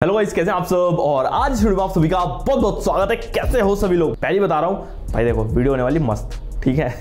Hello guys, कैसे हैं आप सब। और आज इस वीडियो में आप सभी का बहुत बहुत स्वागत है। कैसे हो सभी लोग। पहले बता रहा हूं भाई, देखो वीडियो होने वाली मस्त, ठीक है।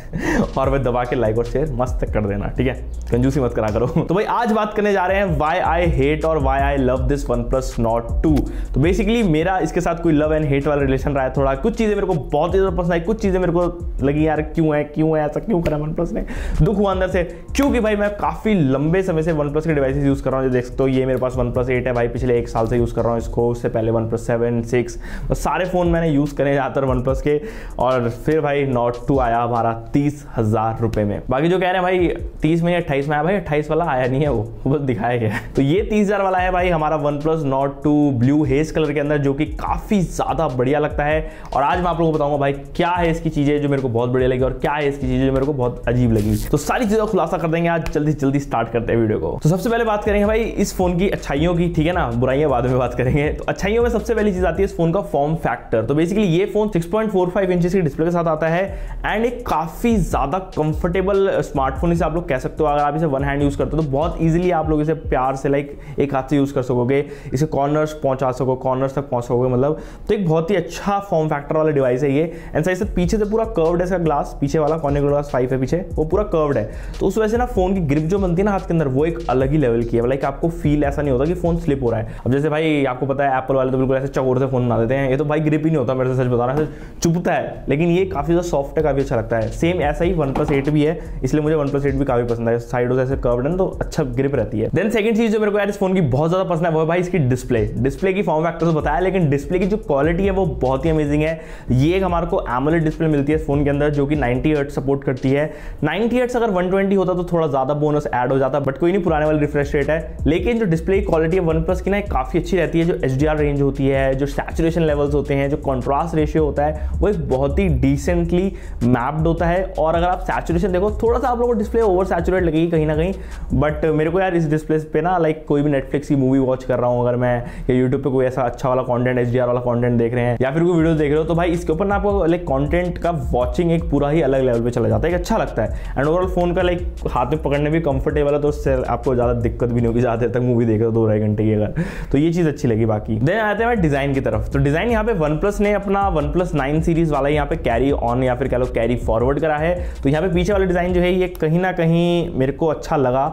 और भाई दबा के लाइक और शेयर मस्त कर देना, ठीक है, कंजूसी मत करा करो। तो भाई आज बात करने जा रहे हैं व्हाई आई हेट और why I love this OnePlus Nord 2। तो बेसिकली मेरा इसके साथ कोई लव एंड हेट वाला रिलेशन रहा है थोड़ा। कुछ चीजें मेरे को बहुत ही ज्यादा पसंद आई, कुछ चीजें मेरे को लगी यार क्यों है ऐसा क्यों करा OnePlus ने। दुख हुआ अंदर से, क्योंकि भाई मैं काफी लंबे समय से OnePlus के डिवाइसेस यूज कर रहा हूँ। जो देख सकते हो ये मेरे पास OnePlus 8 है भाई, पिछले 1 साल से यूज कर रहा हूँ इसको। उससे पहले OnePlus 7, 6 सारे फोन मैंने यूज करे ज्यादातर OnePlus के। और फिर भाई Nord 2 आया हमारा 30,000 रुपए में। बाकी जो कह रहे हैं भाई 30 में 28 में आया, भाई 28 वाला आया नहीं है, वो बस दिखाया गया है। तो ये 30,000 वाला है भाई हमारा OnePlus Nord 2 blue hedge colour के अंदर, जो कि काफी ज्यादा बढ़िया लगता है। और आज मैं आप लोगों को बताऊंगा भाई क्या है इसकी चीजें जो मेरे को बहुत बढ़िया लगी और क्या है इसकी चीजें जो मेरे को बहुत अजीब लगी। तो सारी चीजों का खुलासा कर देंगे आज। जल्दी स्टार्ट करते हैं वीडियो को। तो सबसे पहले बात करेंगे भाई इस फोन की अच्छाइयों की, ठीक है ना, बुराइयां बाद में बात करेंगे। तो अच्छाइयों में सबसे पहली चीज आती है इस फोन का फॉर्म फैक्टर। तो बेसिकली ये फोन 6.45 इंच की डिस्प्ले के साथ आता है एंड एक काफी ज्यादा कंफर्टेबल स्मार्टफोन इसे आप लोग कह सकते हो। अगर आप इसे वन हैंड यूज करते हो तो बहुत इजीली आप लोग इसे प्यार से लाइक एक हाथ से यूज कर सकोगे, इसे कॉर्नर्स पहुंचा सको, कॉर्नर्स तक पहुंच सकोगे मतलब। तो एक बहुत ही अच्छा फॉर्म फैक्टर वाला डिवाइस है ये। एंड साइड से पीछे से पूरा कर्व्ड है इसका ग्लास, पीछे वाला कॉर्नर ग्लास 5 है पीछे, वो पूरा कर्व्ड है। तो उस वजह से ना फोन की ग्रिप जो बनती है ना हाथ के अंदर, वो एक अलग ही लेवल की है। लाइक आपको फील ऐसा नहीं होता कि फोन स्लिप हो रहा है। अब जैसे भाई आपको पता है एप्पल वाले तो बिल्कुल ऐसे चकोर से फोन बना देते हैं, ये तो भाई ग्रिप ही नहीं होता, मेरे से सच बता रहा है, चुभता है। लेकिन ये काफी ज्यादा सॉफ्ट है, काफी अच्छा लगता है। सेम ऐसा ही OnePlus 8 भी है, इसलिए मुझे OnePlus 8 भी काफी पसंद है। साइडों से ऐसे कर्व्ड है ना, तो अच्छा ग्रिप रहती है। देन सेकंड चीज जो मेरे को यार इस फोन की बहुत ज्यादा पसंद है वो है भाई इसकी डिस्प्ले की फॉर्म फैक्टर तो बताया, लेकिन डिस्प्ले की जो क्वालिटी है वो बहुत ही अमेजिंग है। ये हमारे को AMOLED डिस्प्ले मिलती है इस फोन के अंदर, जो कि 90 हर्ट्ज सपोर्ट करती है। 90 हर्ट्ज अगर 120 होता तो थोड़ा ज्यादा बोनस ऐड हो जाता, बट कोई नहीं, पुराने वाली रिफ्रेश रेट है। लेकिन जो डिस्प्ले की क्वालिटी है OnePlus की ना काफी अच्छी रहती है। जो HDR रेंज होती है, जो सैचुरेशन लेवल्स होते हैं, जो कॉन्ट्रास्ट रेशियो होता है, वो एक बहुत ही डिसेंटली मैप्ड होता है। और अगर आप सैचुरेशन देखो, थोड़ा सा आप लोगों को डिस्प्ले ओवर सैचुरेट लगेगी कहीं ना कहीं, बट मेरे को यार इस डिस्प्ले पे ना लाइक कोई भी नेटफ्लिक्स की मूवी वॉच कर रहा हूँ अगर मैं, या यूट्यूब पे कोई ऐसा अच्छा वाला कंटेंट HDR वाला कंटेंट देख रहे हैं, या फिर कोई वीडियो देख रहे हो, तो भाई इसके ऊपर ना आपको लाइक कंटेंट का वॉचिंग एक पूरा ही अलग लेवल पे चला जाता है, एक अच्छा लगता है। एंड ओवरऑल फोन का लाइक हाथ में पकड़ने भी कंफर्टेबल है, तो उससे आपको ज्यादा दिक्कत भी नहीं होगी ज्यादा देर तक मूवी देख रहे हो 2-2.5 घंटे की अगर, तो ये चीज अच्छी लगी। बाकी देन आते हैं डिजाइन की तरफ। तो डिजाइन यहाँ पे OnePlus ने अपना OnePlus 9 सीरीज वाला यहाँ पे कैरी ऑन या फिर कह लो कैरी फॉरवर्ड करा है। तो यहाँ पे पीछे वाला डिजाइन जो है ये कहीं ना कहीं मेरे को अच्छा लगा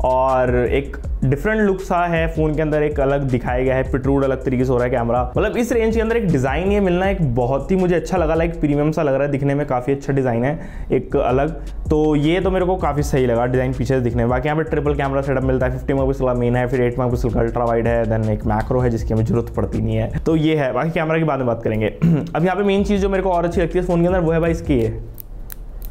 और एक डिफरेंट लुक सा है फोन के अंदर, एक अलग दिखाया गया है, प्रोट्रूड अलग तरीके से हो रहा है कैमरा। मतलब इस रेंज के अंदर एक डिजाइन ये मिलना एक बहुत ही मुझे अच्छा लगा, लाइक प्रीमियम सा लग रहा है दिखने में, काफी अच्छा डिजाइन है एक अलग। तो ये तो मेरे को काफी सही लगा डिजाइन पीछे से दिखने में। बाकी यहाँ पे ट्रिपल कैमरा सेटअप मिलता है, 50 मेगापिक्सल का मेन है, फिर 8 मेगापिक्सल का अल्ट्रा वाइड है, देन एक मैक्रो है जिसकी हमें जरूरत पड़ती नहीं है। तो ये है, बाकी कैमरा की बाद में बात करेंगे। अब यहाँ पे मेन चीज जो मेरे को और अच्छी लगती है फोन के अंदर वो है भाई इसकी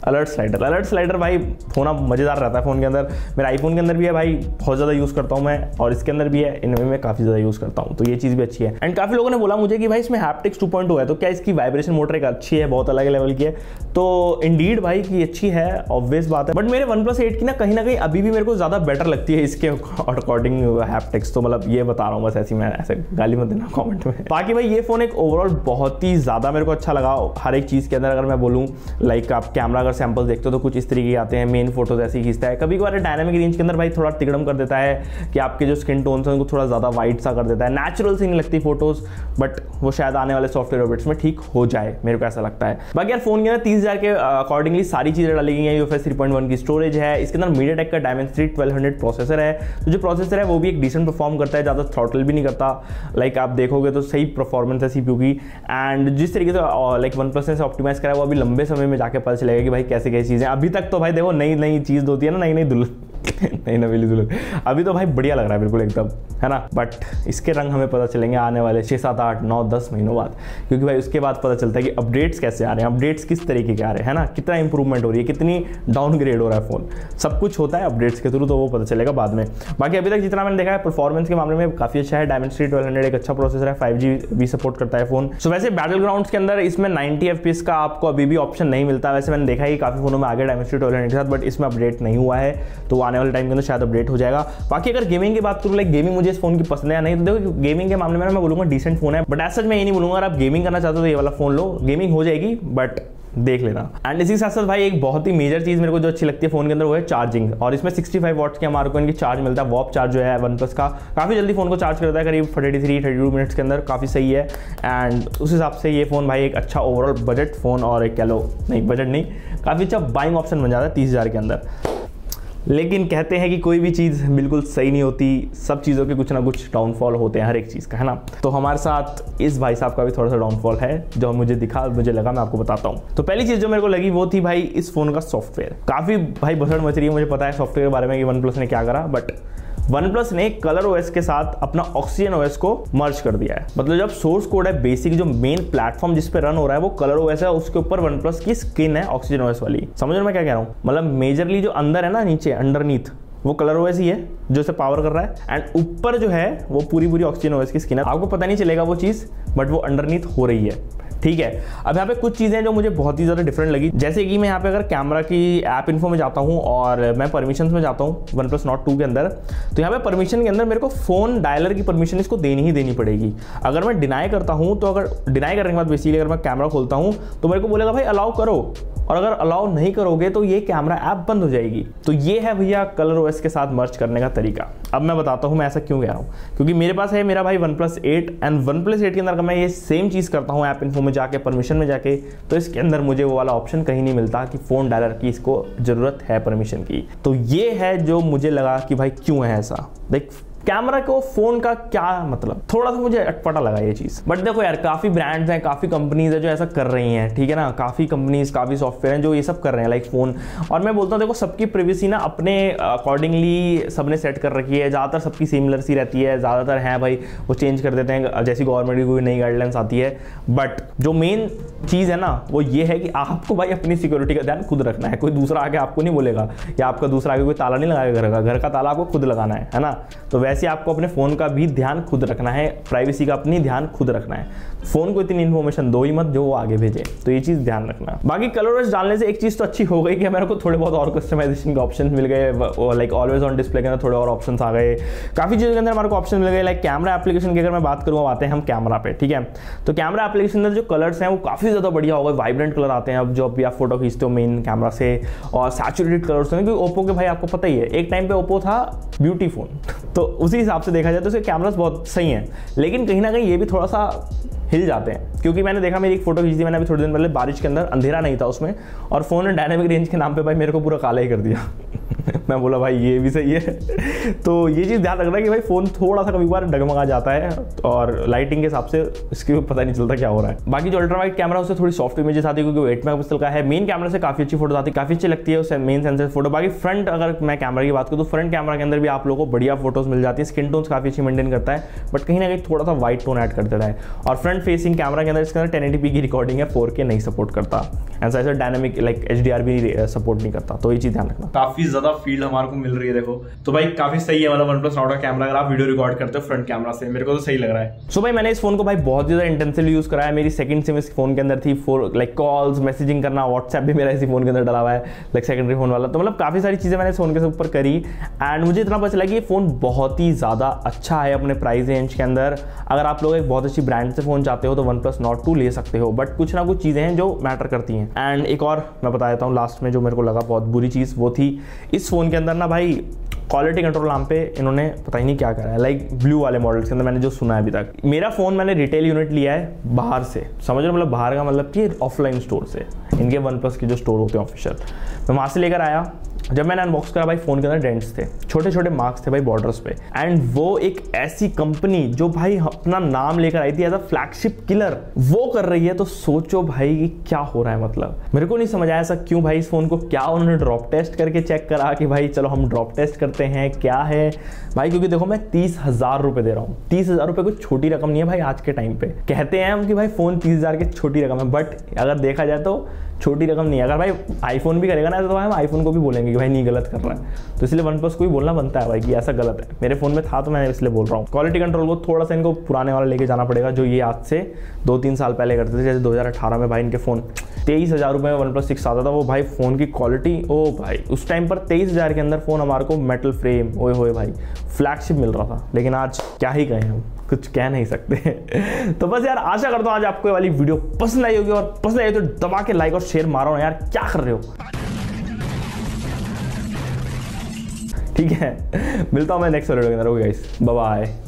अलर्ट स्लाइडर भाई होना मजेदार रहता है फोन के अंदर। मेरे आईफोन के अंदर भी है भाई, बहुत ज्यादा यूज करता हूं मैं, और इसके अंदर भी है, इनमें मैं काफी ज्यादा यूज करता हूं, तो ये चीज भी अच्छी है। एंड काफी लोगों ने बोला मुझे कि भाई इसमें हैप्टिक्स 2.0 है, तो क्या इसकी वाइब्रेशन मोटर एक अच्छी है, बहुत अलग लेवल की है। तो इंडीड भाई की अच्छी है, ऑब्वियस बात है, बट मेरे OnePlus 8 की ना कहीं अभी भी मेरे को ज्यादा बेटर लगती है इसके अकॉर्डिंग हैप्टिक्स। तो मतलब ये बता रहा हूँ बस, ऐसी मैं ऐसे गाली मत देना कॉमेंट में। बाकी भाई ये फोन एक ओवरऑल बहुत ही ज्यादा मेरे को अच्छा लगा हर एक चीज के अंदर। अगर मैं बोलूँ लाइक आप कैमरा अगर सैंपल देखते हो तो इस तरीके के आते हैं, मेन फोटोज ऐसी खींचता है। कभी कभार डायनामिक रेंज के अंदर भाई थोड़ा तिगड़म कर देता है कि आपके जो स्किन टोन है उनको थोड़ा ज्यादा वाइट सा कर देता है, नेचुरल सी नहीं लगती फोटोज, बट वो शायद आने वाले सॉफ्टवेयर अपडेट्स में ठीक हो जाए, मेरे को ऐसा लगता है। बाकी यार फोन के अंदर 30,000 के अकॉर्डिंगली सारी चीजें डाली गई हैं। UFS 3.1 की स्टोरेज है, इसके अंदर MediaTek का Dimensity 1200 प्रोसेसर है। तो जो प्रोसेसर है वो भी एक डिसेंट परफॉर्म करता है, ज्यादा थ्रॉटल भी नहीं करता। लाइक आप देखोगे तो सही परफॉर्मेंस है CPU की। एंड जिस तरीके से लाइक OnePlus ने ऑप्टिमाइज करा है वो अभी लंबे समय में जाके पता चलेगा कि भाई कैसे कैसी चीजें। अभी तक तो भाई देखो नई चीज होती है ना, नई दुल्हन नहीं नवीली दुल्हन, अभी तो भाई बढ़िया लग रहा है बिल्कुल एकदम, है ना। बट इसके रंग हमें पता चलेंगे आने वाले 6, 7, 8, 9, 10 महीनों बाद, क्योंकि भाई उसके बाद पता चलता है कि अपडेट्स कैसे आ रहे हैं, अपडेट्स किस तरीके के आ रहे हैं, है ना, कितना इंप्रूवमेंट हो रही है, कितनी डाउनग्रेड हो रहा है फोन, सब कुछ होता है अपडेट्स के थ्रू, तो वो पता चलेगा बाद में। बाकी अभी तक जितना मैंने देखा है परफॉर्मेंस के मामले में काफी अच्छा है। Dimensity 1200 एक अच्छा प्रोसेसर है, 5G भी सपोर्ट करता है फोन। सो वैसे बैटल ग्राउंड्स के अंदर इसमें 90 FPS का आपको अभी भी ऑप्शन नहीं मिलता। वैसे मैंने देखा है काफी फोनों में आगे Dimensity 1200 के साथ, बट इसमें अपडेट नहीं हुआ है, तो आने वाले टाइम के अंदर शायद अपडेट हो जाएगा। बाकी अगर गेमिंग की बात करूँ, लाइक गेमिंग मुझे इस फोन की पसंद है या नहीं, तो देखो गेमिंग के मामले में मैं बोलूंगा डिसेंट फोन है, बट ऐसा मैं ये नहीं बोलूंगा अगर आप गेमिंग करना चाहते हो तो ये वाला फोन लो, गेमिंग हो जाएगी, बट देख लेना। एंड इसी साथ साथ भाई एक बहुत ही मेजर चीज मेरे को जो अच्छी लगती है फोन के अंदर वो है चार्जिंग, और इसमें 65 वॉट्स के हमारे को इनकी चार्ज मिलता है। वॉप चार्ज जो है OnePlus का काफी जल्दी फोन को चार्ज करता है, करीब 32 मिनट्स के अंदर, काफी सही है। एंड उस हिसाब से ये फोन भाई एक अच्छा ओवरऑल बजट फोन, और एक कह लो नहीं बजट नहीं, काफी अच्छा बाइंग ऑप्शन बन जाता है 30,000 के अंदर। लेकिन कहते हैं कि कोई भी चीज़ बिल्कुल सही नहीं होती, सब चीज़ों के कुछ ना कुछ डाउनफॉल होते हैं हर एक चीज़ का, है ना। तो हमारे साथ इस भाई साहब का भी थोड़ा सा डाउनफॉल है जो मुझे दिखा, मुझे लगा, मैं आपको बताता हूँ। तो पहली चीज़ जो मेरे को लगी वो थी भाई इस फोन का सॉफ्टवेयर। काफ़ी भाई भसड़ मच रही है, मुझे पता है सॉफ्टवेयर के बारे में कि OnePlus ने क्या करा, बट OnePlus ने कलर OS के साथ अपना ऑक्सीजन OS को मर्ज कर दिया है। मतलब जब सोर्स कोड है, बेसिक जो मेन प्लेटफॉर्म जिस पे रन हो रहा है वो कलर OS है, उसके ऊपर OnePlus की स्किन है ऑक्सीजन OS वाली। समझ रहे मैं क्या कह रहा हूँ? मतलब मेजरली जो अंदर है ना, नीचे अंडरनीथ वो कलर OS ही है जो इसे पावर कर रहा है, एंड ऊपर जो है वो पूरी ऑक्सीजन OS की स्किन है। आपको पता नहीं चलेगा वो चीज़, बट वो अंडरनीथ हो रही है, ठीक है। अब यहाँ पे कुछ चीज़ें जो मुझे बहुत ही ज़्यादा डिफरेंट लगी, जैसे कि मैं यहाँ पे अगर कैमरा की ऐप इन्फो में जाता हूँ और मैं परमिशंस में जाता हूँ OnePlus Nord 2 के अंदर, तो यहाँ पे परमिशन के अंदर मेरे को फ़ोन डायलर की परमिशन इसको देनी ही देनी पड़ेगी। अगर मैं डिनाई करता हूँ तो अगर डिनाई करने के बाद बेसिकली अगर मैं कैमरा खोलता हूँ तो मेरे को बोलेगा भाई अलाउ करो, और अगर अलाउ नहीं करोगे तो ये कैमरा ऐप बंद हो जाएगी। तो ये है भैया कलर OS के साथ मर्ज करने का तरीका। अब मैं बताता हूँ मैं ऐसा क्यों कह रहा हूँ, क्योंकि मेरे पास है मेरा भाई OnePlus 8, एंड OnePlus 8 के अंदर अगर मैं ये सेम चीज़ करता हूँ ऐप इन्फो में जाके, परमिशन में जाके, तो इसके अंदर मुझे वो वाला ऑप्शन कहीं नहीं मिलता कि फ़ोन डायलर की इसको ज़रूरत है परमिशन की। तो ये है जो मुझे लगा कि भाई क्यों है ऐसा। देख कैमरा को फोन का क्या मतलब, थोड़ा सा मुझे अटपटा लगा ये चीज। बट देखो यार काफी ब्रांड्स हैं, काफी कंपनीज है जो ऐसा कर रही हैं, ठीक है ना। काफी कंपनीज, काफी सॉफ्टवेयर हैं जो ये सब कर रहे हैं लाइक फोन। और मैं बोलता हूँ देखो सबकी प्रिवेसी ना अपने अकॉर्डिंगली सबने सेट कर रखी है, ज्यादातर सबकी सिमिलर सी रहती है, ज्यादातर है भाई वो चेंज कर देते हैं जैसी गवर्नमेंट की कोई नई गाइडलाइंस आती है। बट जो मेन चीज है ना वो ये है कि आपको भाई अपनी सिक्योरिटी का ध्यान खुद रखना है। कोई दूसरा आके आपको नहीं बोलेगा, या आपका दूसरा आके कोई ताला नहीं लगाएगा, घर का ताला आपको खुद लगाना है ना। तो वैसे आपको अपने फोन का भी ध्यान खुद रखना है, प्राइवेसी का अपनी ध्यान खुद रखना है। फोन को इतनी इन्फॉर्मेशन दो ही मत जो वो आगे भेजे, तो ये चीज ध्यान रखना। बाकी कलर OS डालने से एक चीज तो अच्छी हो गई कि मेरे को थोड़े बहुत और कस्टमाइजेशन के ऑप्शन मिल गए, लाइक ऑलवेज ऑन डिस्प्ले के अंदर थोड़े और ऑप्शन आ गए, काफी चीजों के अंदर हमारे को ऑप्शन मिल गए। लाइक कैमरा एप्लीकेशन की अगर मैं बात करूँ, आते हैं हम कैमरा पे, ठीक है। तो कैमरा एप्लीकेशन के अंदर जो कलर्स हैं वो काफी ज्यादा बढ़िया हो गए, वाइब्रेंट कलर आते हैं अब जो भी आप फोटो खींचते हो मेन कैमरा से, और सैचुरेटेड कलर्स हैं, क्योंकि ओप्पो के भाई आपको पता ही है एक टाइम पे ओप्पो था ब्यूटी फोन, तो उसी हिसाब से देखा जाए तो उसके कैमरास बहुत सही हैं। लेकिन कहीं ना कहीं ये भी थोड़ा सा हिल जाते हैं, क्योंकि मैंने देखा मेरी एक फोटो खींची थी मैंने अभी थोड़े दिन पहले, बारिश के अंदर अंधेरा नहीं था उसमें, और फोन ने डायनामिक रेंज के नाम पे भाई मेरे को पूरा काला ही कर दिया। मैं बोला भाई ये भी सही है। तो ये चीज़ ध्यान रखना कि भाई फ़ोन थोड़ा सा कभी बार डगमगा जाता है, और लाइटिंग के हिसाब से इसके पता नहीं चलता क्या हो रहा है। बाकी जो अल्ट्रा वाइड कैमरा उससे थोड़ी सॉफ्ट इमेजेस आती है, क्योंकि 8 मेगापिक्सल का है। मेन कैमरा से काफ़ी अच्छी फोटो आती है, काफ़ी अच्छी लगती है उससे मेन सेंसर फोटो। बाकी फ्रंट अगर मैं कैमरा की बात करूँ तो फ्रंट कैमरा के अंदर भी आप लोगों को बढ़िया फोटोज मिल जाती है, स्किन टोन्स काफ़ी अच्छी मेंटेन करता है, बट कहीं ना कहीं थोड़ा सा वाइट टोन ऐड कर देता है। और फ्रंट फेसिंग कैमरा के अंदर इसके अंदर 1080p की रिकॉर्डिंग है, 4K नहीं सपोर्ट करता, ऐसा ऐसा डायनामिक लाइक HDR भी सपोर्ट नहीं करता, तो ये चीज़ ध्यान रखना। काफ़ी ज़्यादा फील्ड हमारे को मिल रही है देखो, तो भाई काफी सही है। मतलब OnePlus Nord का कैमरा अगर आप वीडियो रिकॉर्ड करते हो फ्रंट कैमरा से, मेरे को तो सही लग रहा है। सो भाई मैंने इस फोन को भाई बहुत ज्यादा इंटेंसिवली यूज करा है। मेरी सेकंड सिम इस फोन के अंदर थी, लाइक कॉल्स, मैसेजिंग करना, व्हाट्सएप भी मेरा इसी फोन के अंदर डला हुआ है, लाइक सेकेंडरी फोन वाला। तो मतलब काफी सारी चीजें मैंने इस फोन के ऊपर करी, एंड मुझे इतना पता चला कि ये फोन बहुत ही ज्यादा अच्छा है अपने प्राइस रेंज के अंदर। अगर आप लोग एक बहुत अच्छी ब्रांड से फोन चाहते हो तो OnePlus Nord 2 ले सकते हो, बट कुछ ना कुछ चीजें हैं जो मैटर करती हैं। एंड एक और मैं बता देता हूँ लास्ट में जो मेरे को लगा बहुत बुरी चीज, वो थी इस फोन के अंदर ना भाई क्वालिटी कंट्रोल नाम पे इन्होंने पता ही नहीं क्या करा है। लाइक ब्लू वाले मॉडल्स के अंदर मैंने जो सुना है अभी तक, मेरा फोन मैंने रिटेल यूनिट लिया है बाहर से, समझ लो मतलब बाहर का मतलब कि ऑफलाइन स्टोर से, इनके OnePlus के जो स्टोर होते हैं ऑफिशियल, मैं वहां से लेकर आया। जब मैंने अनबॉक्स करा भाई फोन के अंदर डेंट्स थे, छोटे छोटे मार्क्स थे भाई बॉर्डर्स पे, एंड वो एक ऐसी कंपनी जो भाई अपना नाम लेकर आई थी एज अ फ्लैगशिप किलर, वो कर रही है, तो सोचो भाई कि क्या हो रहा है। मतलब मेरे को नहीं समझ आया ऐसा क्यों भाई। इस फोन को क्या उन्होंने ड्रॉप टेस्ट करके चेक करा कि भाई चलो हम ड्रॉप टेस्ट करते हैं क्या है भाई, क्योंकि देखो मैं 30,000 रुपए दे रहा हूँ। 30,000 रुपए कोई छोटी रकम नहीं है भाई आज के टाइम पे। कहते हैं हम कि भाई फोन 30,000 की छोटी रकम है, बट अगर देखा जाए तो छोटी रकम नहीं है। अगर भाई आईफोन भी करेगा ना तो भाई हम आईफोन को भी बोलेंगे कि भाई नहीं गलत कर रहा है, तो इसलिए OnePlus को भी बोलना बनता है भाई कि ऐसा गलत है। मेरे फोन में था तो मैं इसलिए बोल रहा हूँ। क्वालिटी कंट्रोल को थोड़ा सा इनको पुराने वाला लेके जाना पड़ेगा, जो ये आज से 2-3 साल पहले करते थे। जैसे 2018 में भाई इनके फोन 23,000 रुपये में OnePlus 6 आता था, वो भाई फोन की क्वालिटी ओ भाई उस टाइम पर 23,000 के अंदर फोन हमारे को मेटल फ्रेम ओए होए भाई फ्लैगशिप मिल रहा था। लेकिन आज क्या ही कहें हम, कुछ कह नहीं सकते। तो बस यार आशा करता हूँ आज आपको ये वाली वीडियो पसंद आई होगी, और पसंद आई तो दबा के लाइक और शेयर मारो ना यार, क्या कर रहे हो? ठीक है, मिलता हूं मैं नेक्स्ट वीडियो के अंदर। Okay guys, bye bye.